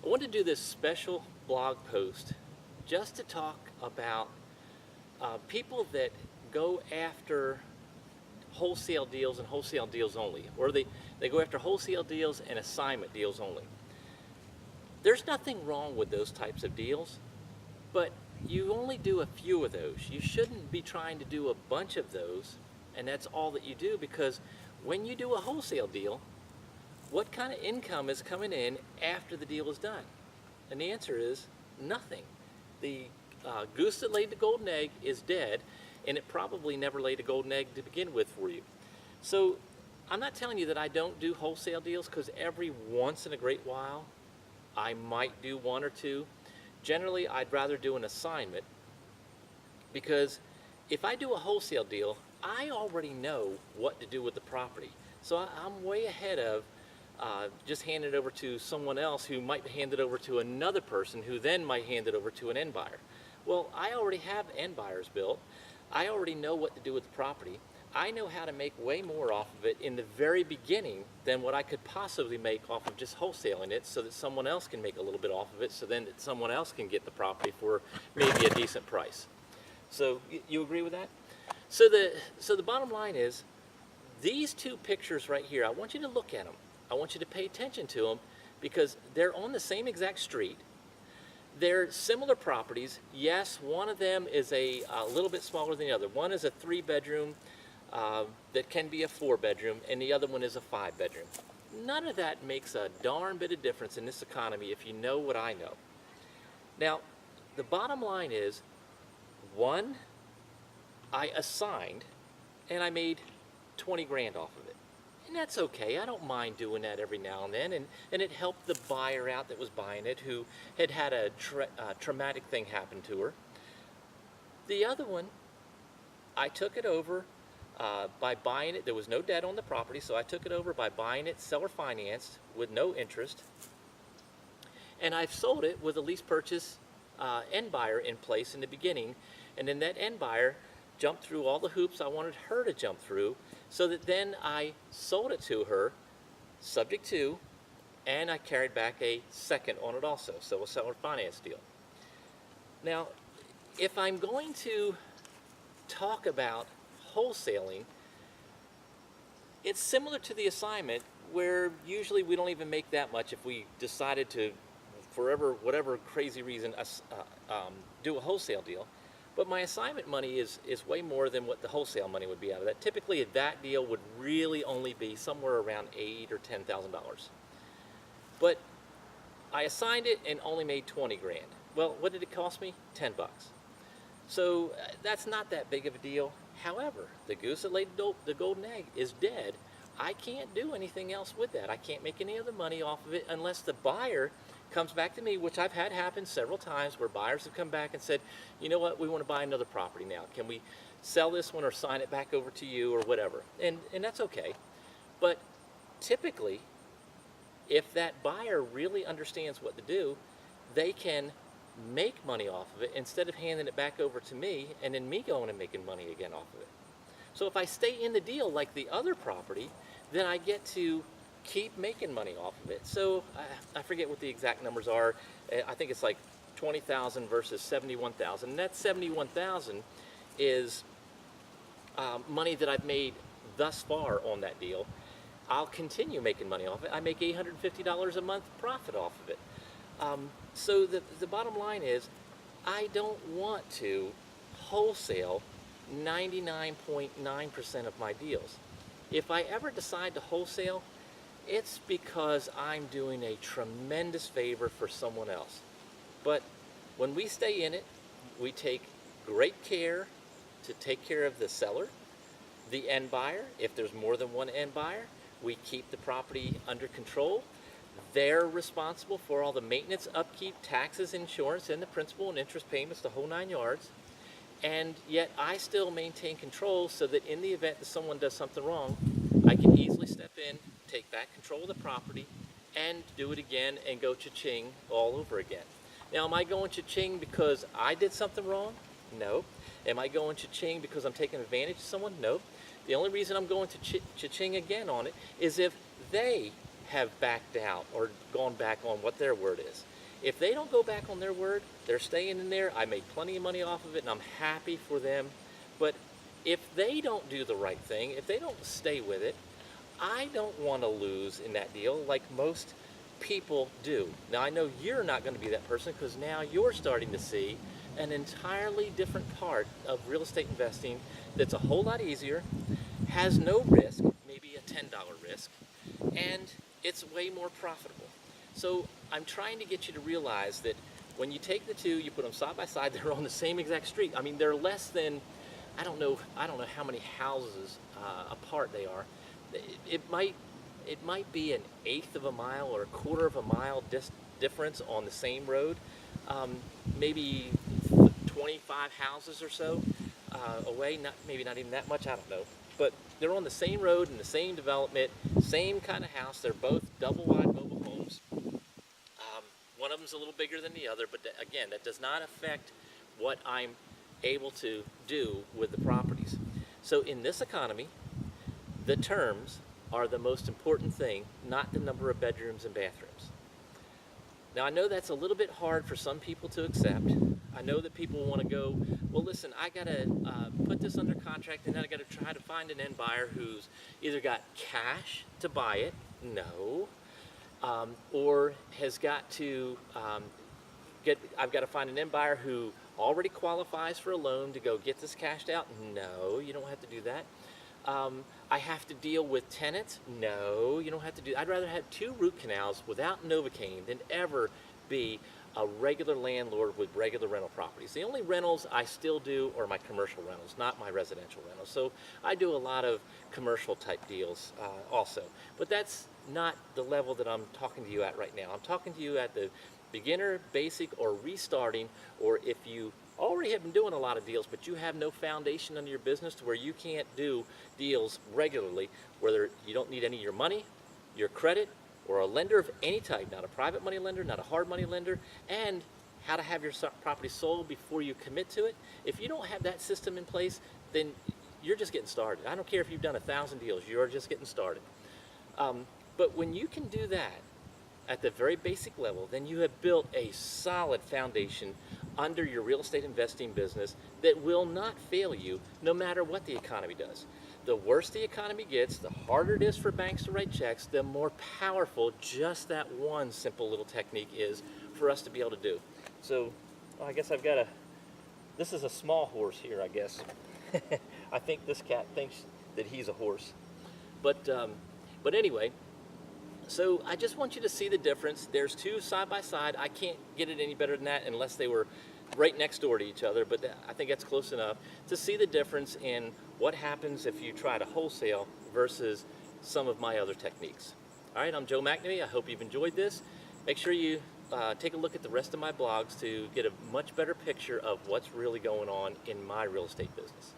wanted to do this special blog post just to talk about people that go after wholesale deals and wholesale deals only, or they go after wholesale deals and assignment deals only. There's nothing wrong with those types of deals, but you only do a few of those. You shouldn't be trying to do a bunch of those, and that's all that you do, because when you do a wholesale deal, what kind of income is coming in after the deal is done? And the answer is nothing. The goose that laid the golden egg is dead, and it probably never laid a golden egg to begin with for you. So I'm not telling you that I don't do wholesale deals, because every once in a great while I might do one or two. Generally, I'd rather do an assignment, because if I do a wholesale deal, I already know what to do with the property. So I'm way ahead of just hand it over to someone else who might hand it over to another person who then might hand it over to an end buyer. Well, I already have end buyers built. I already know what to do with the property. I know how to make way more off of it in the very beginning than what I could possibly make off of just wholesaling it, so that someone else can make a little bit off of it, so then that someone else can get the property for maybe a decent price. So you agree with that? So the bottom line is, these two pictures right here, I want you to look at them. I want you to pay attention to them, because they're on the same exact street. They're similar properties. Yes, one of them is a little bit smaller than the other. One is a 3-bedroom that can be a 4-bedroom, and the other one is a 5-bedroom. None of that makes a darn bit of difference in this economy if you know what I know. Now, the bottom line is, one, I assigned, and I made 20 grand off of it. And that's okay. I don't mind doing that every now and then, and it helped the buyer out that was buying it, who had a traumatic thing happen to her. The other one, I took it over by buying it. There was no debt on the property, so I took it over by buying it seller financed with no interest, and I've sold it with a lease purchase end buyer in place in the beginning, and then that end buyer jumped through all the hoops I wanted her to jump through, so that then I sold it to her subject to, and I carried back a second on it also, so a seller finance deal. Now, if I'm going to talk about wholesaling, it's similar to the assignment, where usually we don't even make that much if we decided to, for whatever crazy reason, do a wholesale deal. But my assignment money is way more than what the wholesale money would be out of that. Typically, that deal would really only be somewhere around $8,000 or $10,000. But I assigned it and only made 20 grand. Well, what did it cost me? 10 bucks. So that's not that big of a deal. However, the goose that laid the golden egg is dead. I can't do anything else with that. I can't make any other money off of it unless the buyer comes back to me, which I've had happen several times, where buyers have come back and said, you know what, we want to buy another property now. Can we sell this one or sign it back over to you or whatever? And that's okay. But typically, if that buyer really understands what to do, they can make money off of it instead of handing it back over to me and then me going and making money again off of it. So if I stay in the deal like the other property, then I get to keep making money off of it. So I forget what the exact numbers are. I think it's like 20,000 versus 71,000. And that 71,000 is money that I've made thus far on that deal. I'll continue making money off it. I make $850 a month profit off of it. So the bottom line is, I don't want to wholesale 99.9% of my deals. If I ever decide to wholesale, it's because I'm doing a tremendous favor for someone else. But when we stay in it, we take great care to take care of the seller, the end buyer. If there's more than one end buyer, we keep the property under control. They're responsible for all the maintenance, upkeep, taxes, insurance, and the principal and interest payments, the whole 9 yards. And yet I still maintain control, so that in the event that someone does something wrong, I can easily step in, take back control of the property, and do it again and go cha-ching all over again. Now, am I going cha-ching because I did something wrong? No. Am I going cha-ching because I'm taking advantage of someone? No. The only reason I'm going to cha-ching again on it is if they have backed out or gone back on what their word is. If they don't go back on their word, they're staying in there. I made plenty of money off of it, and I'm happy for them. But if they don't do the right thing, if they don't stay with it, I don't want to lose in that deal like most people do. Now, I know you're not going to be that person because now you're starting to see an entirely different part of real estate investing that's a whole lot easier, has no risk, maybe a $10 risk, and it's way more profitable. So I'm trying to get you to realize that when you take the two, you put them side by side, they're on the same exact street. I mean, they're less than, I don't know how many houses apart they are. It might be an eighth of a mile or a quarter of a mile difference on the same road. Maybe 25 houses or so away. Maybe not even that much. I don't know. But they're on the same road in the same development, same kind of house. They're both double wide mobile homes. One of them's a little bigger than the other, but again, that does not affect what I'm able to do with the properties. So in this economy, the terms are the most important thing, not the number of bedrooms and bathrooms. Now, I know that's a little bit hard for some people to accept. I know that people want to go, well, listen, I got to put this under contract, and then I got to try to find an end buyer who's either got cash to buy it, no, or has got to I've got to find an end buyer who already qualifies for a loan to go get this cashed out. No, you don't have to do that. I have to deal with tenants. No, you don't have to do. I'd rather have 2 root canals without Novocaine than ever be a regular landlord with regular rental properties. The only rentals I still do are my commercial rentals, not my residential rentals. So I do a lot of commercial type deals also. But that's not the level that I'm talking to you at right now. I'm talking to you at the beginner, basic, or restarting, or if you already have been doing a lot of deals, but you have no foundation under your business to where you can't do deals regularly, whether you don't need any of your money, your credit, or a lender of any type, not a private money lender, not a hard money lender, and how to have your property sold before you commit to it. If you don't have that system in place, then you're just getting started. I don't care if you've done 1,000 deals, you're just getting started. But when you can do that at the very basic level, then you have built a solid foundation under your real estate investing business that will not fail you no matter what the economy does. The worse the economy gets, the harder it is for banks to write checks, the more powerful just that one simple little technique is for us to be able to do. So I guess this is a small horse here, I guess. I think this cat thinks that he's a horse. But anyway, so I just want you to see the difference. There's 2 side by side. I can't get it any better than that unless they were right next door to each other, but I think that's close enough to see the difference in what happens if you try to wholesale versus some of my other techniques. All right, I'm Joe McNamee. I hope you've enjoyed this. Make sure you take a look at the rest of my blogs to get a much better picture of what's really going on in my real estate business.